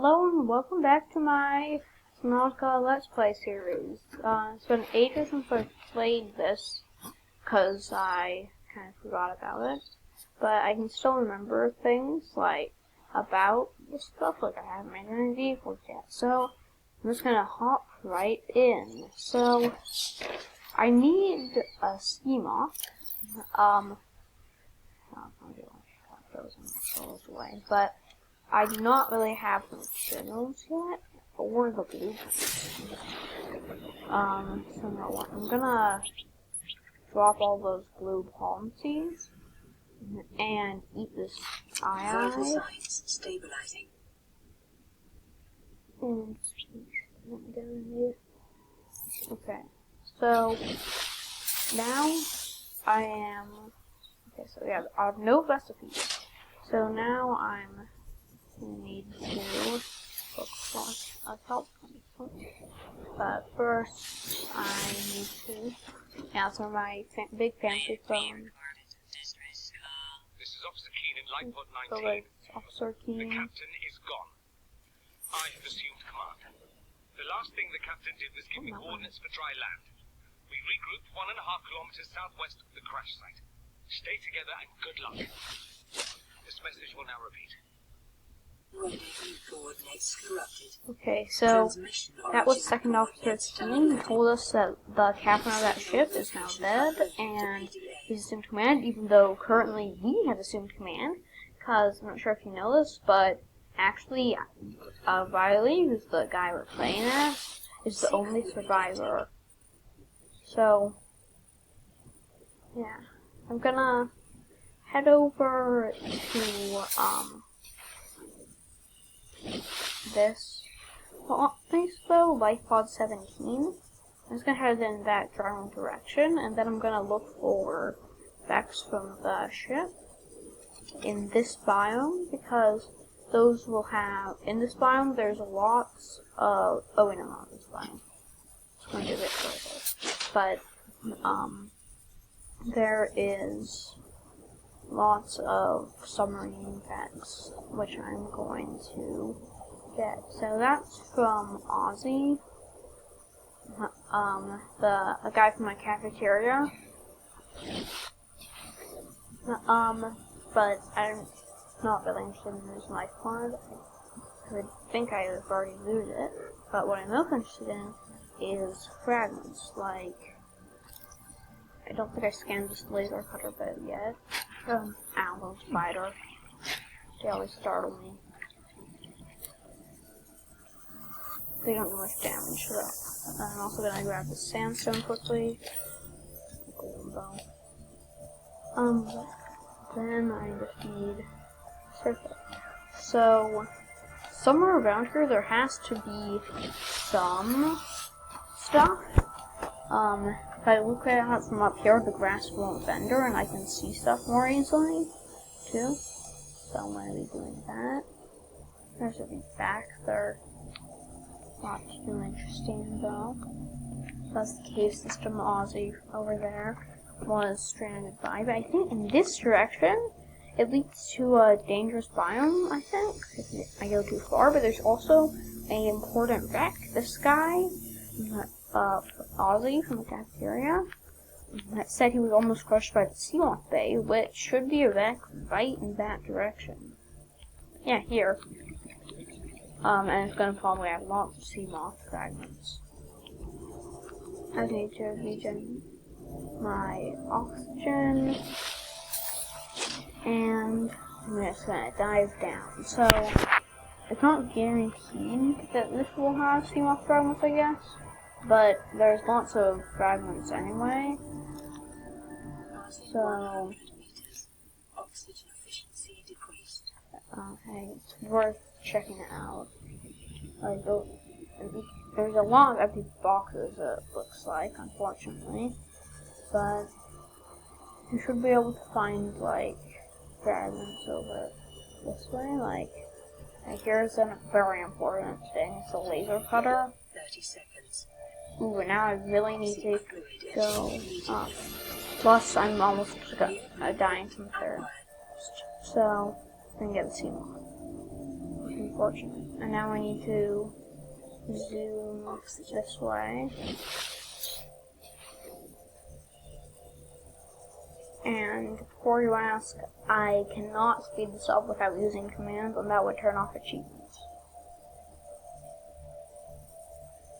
Hello and welcome back to my Subnautica Let's Play series. It's been ages since I've played this, because I kind of forgot about it. But I can still remember things, like, about this stuff, like I haven't made any vehicles yet. So, I'm just gonna hop right in. So, I need a ski moth. I'm gonna those away, but I do not really have the materials yet, or the blueprints. So no, I'm gonna drop all those blue palm seeds and eat this Vital signs stabilizing. And okay, so now I am. Okay, so yeah, I have no recipes. So now I'm need to look for a help. But first, I need to answer my big fancy phone. This is Officer Keen in Lightpod 19. So it's Officer Keen. The captain is gone. I have assumed command. The last thing the captain did was give me coordinates for dry land. We regrouped 1.5 kilometers southwest of the crash site. Stay together and good luck. This message will now repeat. Okay, so that was Second Officer Keen. He told us that the captain of that ship is now dead, and he's assumed command, even though currently we have assumed command, because I'm not sure if you know this, but actually, Riley, who's the guy we're playing as, is the only survivor. So, yeah. I'm gonna head over to, this place though, Lifepod 17. I'm just gonna head in that general direction, and then I'm gonna look for effects from the ship in this biome, because those will have, in this biome there's lots of, oh wait, no, not this biome. It's going to be a bit further. But, there is lots of submarine effects, which I'm going to get. So that's from Ozzy, the guy from my cafeteria. But I'm not really interested in his life pod. I would think I have already looted it. But what I'm most interested in is fragments, like, I don't think I scanned this laser cutter bit yet. Ow, those spiders. They always startle me. They don't do much damage, though. I'm also gonna grab the sandstone quickly. Golden bow. Then I just need surface. So, somewhere around here there has to be some stuff. If I look at it from up here, the grass won't bender, and I can see stuff more easily, too. So I'm going to be doing that. There's a big back there. Not too interesting, though. That's the cave system Ozzy over there was stranded by. But I think in this direction, it leads to a dangerous biome, I think, if I go too far. But there's also an important wreck. This guy, Ozzy from the cafeteria, that said he was almost crushed by the sea moth bay, which should be a wreck right in that direction. Yeah, here. And it's gonna probably have lots of sea moth fragments. I need to regen my oxygen, and I'm just gonna dive down. So, it's not guaranteed that this will have sea moth fragments, I guess. But there's lots of fragments anyway, so oxygen efficiency decreased. Okay, it's worth checking it out. Like, there's a lot of empty boxes, it looks like, unfortunately, but you should be able to find, like, fragments over this way. Like here's a very important thing, it's a laser cutter. 30 seconds. Ooh, and now I really need to go up. Plus, I'm almost dying from thirst. So, I can get the sea moth. Unfortunate. And now I need to zoom this way. And before you ask, I cannot speed this up without using commands, and that would turn off achievements.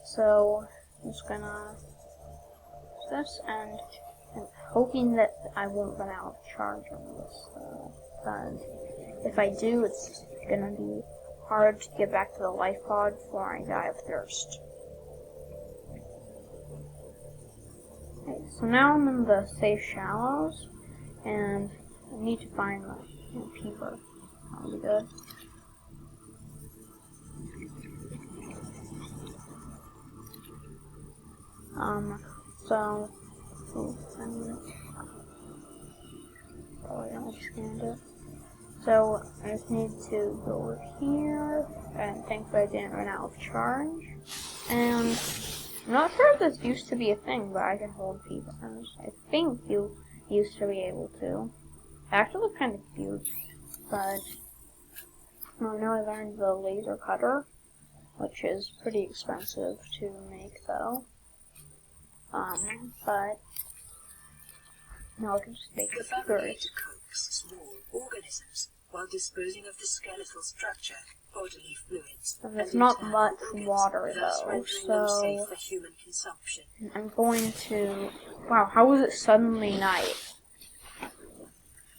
So I'm just gonna do this, and I'm hoping that I won't run out of charge on this, because if I do, it's gonna be hard to get back to the life pod before I die of thirst. Okay, so now I'm in the safe shallows, and I need to find the peeper. That'll be good. So, I don't scanned it. So I just need to go over here, and thankfully I didn't run out of charge. And I'm not sure if this used to be a thing, but I can hold peepers. I think you used to be able to. It actually looks kind of cute, but well, now I learned the laser cutter, which is pretty expensive to make though. But no, I can just make the peepers. Coax small organisms while disposing of the skeletal structure, bodily fluids, And there's not much water though, so safe for human consumption. I'm going to. Wow, how was it suddenly night?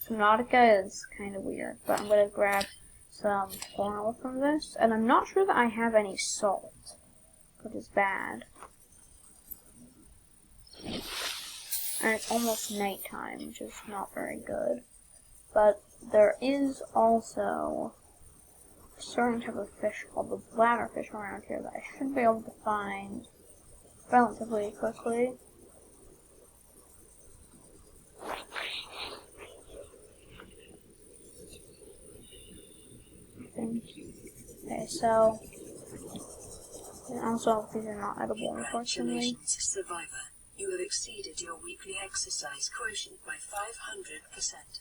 Subnautica is kind of weird, but I'm gonna grab some oil from this, and I'm not sure that I have any salt, which is bad. And it's almost nighttime, which is not very good. But there is also a certain type of fish called the bladderfish around here that I should be able to find relatively quickly. Okay, so, and also these are not edible, unfortunately. Congratulations, survivor. You have exceeded your weekly exercise quotient by 500%.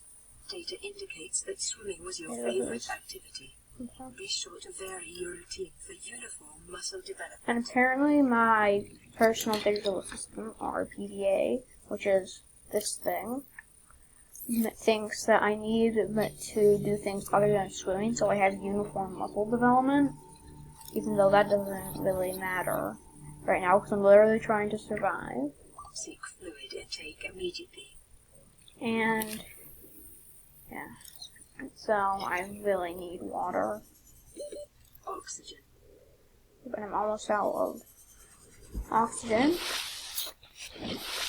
Data indicates that swimming was your favorite activity. Okay. Be sure to vary your routine for uniform muscle development. And apparently my personal digital assistant, or PDA, which is this thing, thinks that I need to do things other than swimming, so I have uniform muscle development, even though that doesn't really matter right now, because I'm literally trying to survive. Seek fluid intake immediately. And, yeah, so I really need water. Oxygen. But I'm almost out of oxygen.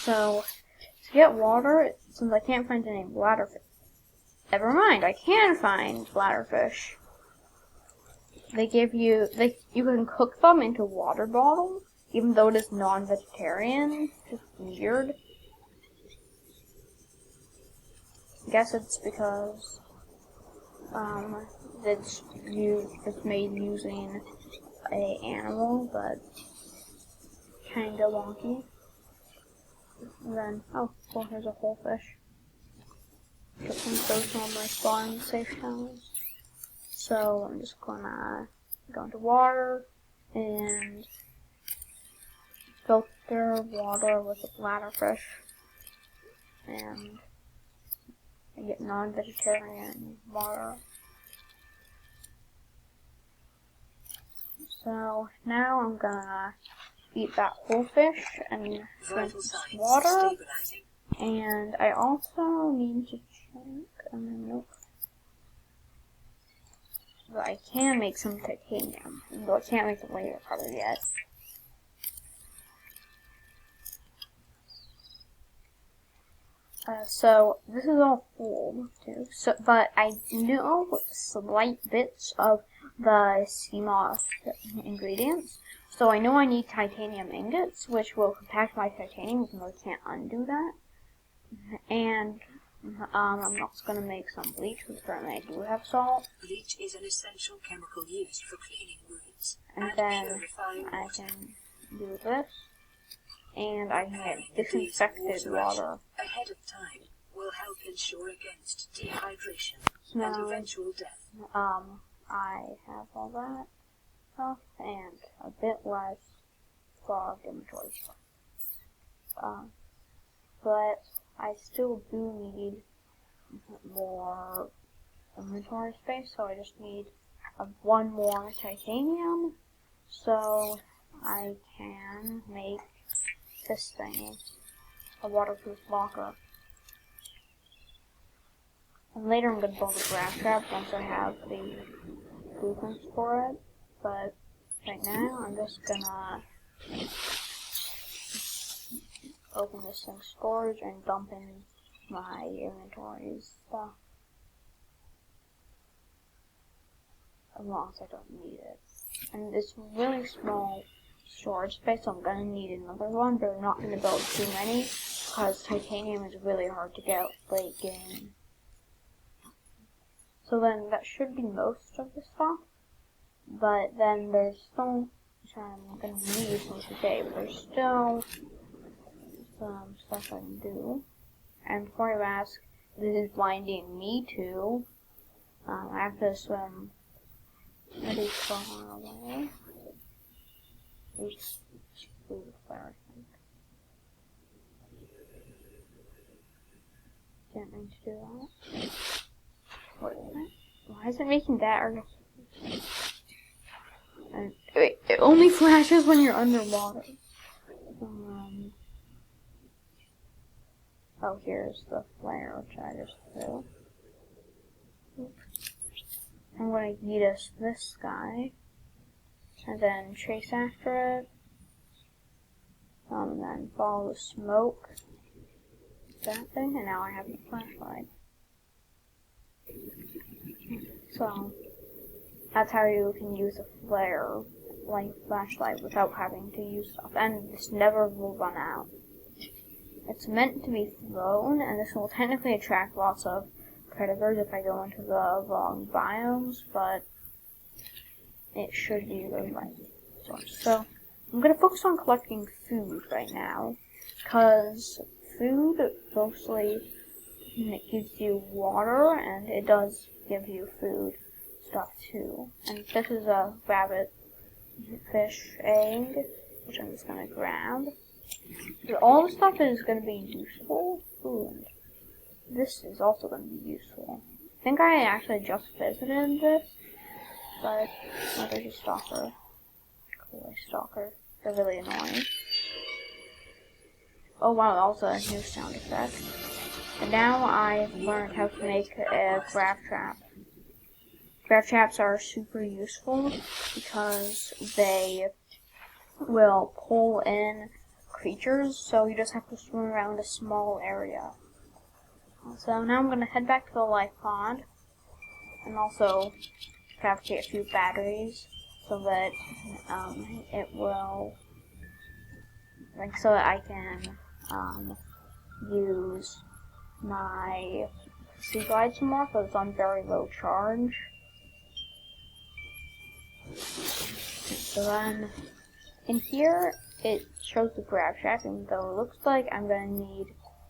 So, to get water, since I can't find any bladderfish. Never mind, I can find bladderfish. They give you, you can cook them into water bottles, even though it is non-vegetarian. It's weird. I guess it's because, it's made using a animal, but kinda wonky. And then, oh, well, here's a whole fish. Just those normally spawn in safe channels. So I'm just gonna go into water and filter water with a bladderfish, and I get non-vegetarian water. So now I'm gonna eat that whole fish and drink this water. And I also need to check, nope. But I can make some titanium, though I can't make the laser cutter yet. So this is all full too. So, but I know slight bits of the CMOS ingredients. So I know I need titanium ingots, which will compact my titanium, even though I can't undo that. And I'm also going to make some bleach, because currently I do have salt. Bleach is an essential chemical used for cleaning wounds. And then I can do this. And I can get disinfected water. Ahead of time will help ensure against dehydration So and eventual death. I have all that. stuff and a bit less frog inventory stuff. But I still do need more inventory space, so I just need one more titanium, so I can make this thing, a waterproof locker. And later I'm going to build a grass trap once I have the blueprints for it, but right now I'm just gonna open this thing's storage and dump in my inventory stuff. As long as I don't need it. And it's really small storage space, so I'm gonna need another one, but I'm not gonna build too many because titanium is really hard to get late game. So then that should be most of the stuff, but then there's still, which I'm gonna need from today, but there's still some stuff I can do. And before you ask, this is blinding me too. I have to swim pretty far away. Oops, the flare, I think. Didn't mean to do that. What is it? Why is it making that? Wait, it only flashes when you're underwater. Oh, here's the flare, which I just threw. Oops. I'm going to eat us this guy, and then chase after it, and then follow the smoke, that thing, and now I have the flashlight. So, that's how you can use a flare, like flashlight, without having to use stuff, and this never will run out. It's meant to be thrown, and this will technically attract lots of predators if I go into the wrong biomes, but it should be the right source. So, I'm going to focus on collecting food right now, because food mostly gives you water, and it does give you food stuff too. And this is a rabbit fish egg, which I'm just going to grab. So all the stuff is going to be useful. Ooh, and this is also going to be useful. I think I actually just visited this, but oh, there's a stalker. Cool, a stalker. They're really annoying. Oh wow, also a new sound effect. And now I've learned how to make a grab trap. Grab traps are super useful because they will pull in creatures, so you just have to swim around a small area. So now I'm going to head back to the life pod and also fabricate a few batteries so that it will, like, so that I can use my sea glide some more because it's on very low charge. So then in here it shows the grab trap, and though it looks like I'm going to need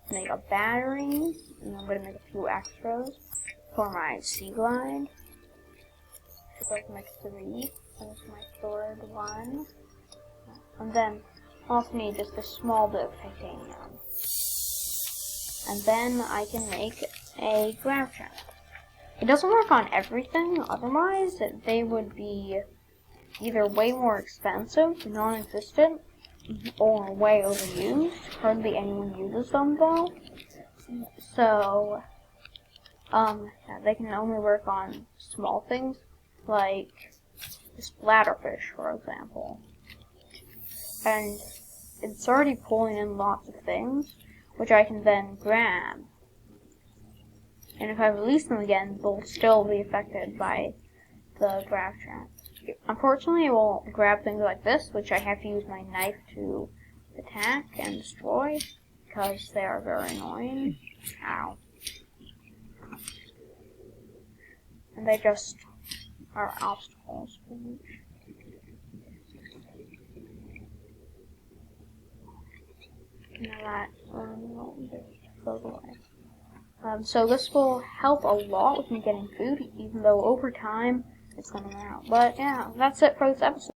to make a battery, and I'm going to make a few extras for my sea glide. So I can make 3, and this is my third one. And then I also need just a small bit of titanium. And then I can make a grab trap. It doesn't work on everything, otherwise they would be either way more expensive, non-existent, or way overused. Hardly anyone uses them though. So, yeah, they can only work on small things, like this bladderfish, for example. And it's already pulling in lots of things, which I can then grab. And if I release them again, they'll still be affected by the grab trap. Unfortunately, it will grab things like this, which I have to use my knife to attack and destroy, because they are very annoying. Ow. And they just are obstacles for me. Now that goes away. So this will help a lot with me getting food, even though over time it's gonna run out. But yeah, that's it for this episode.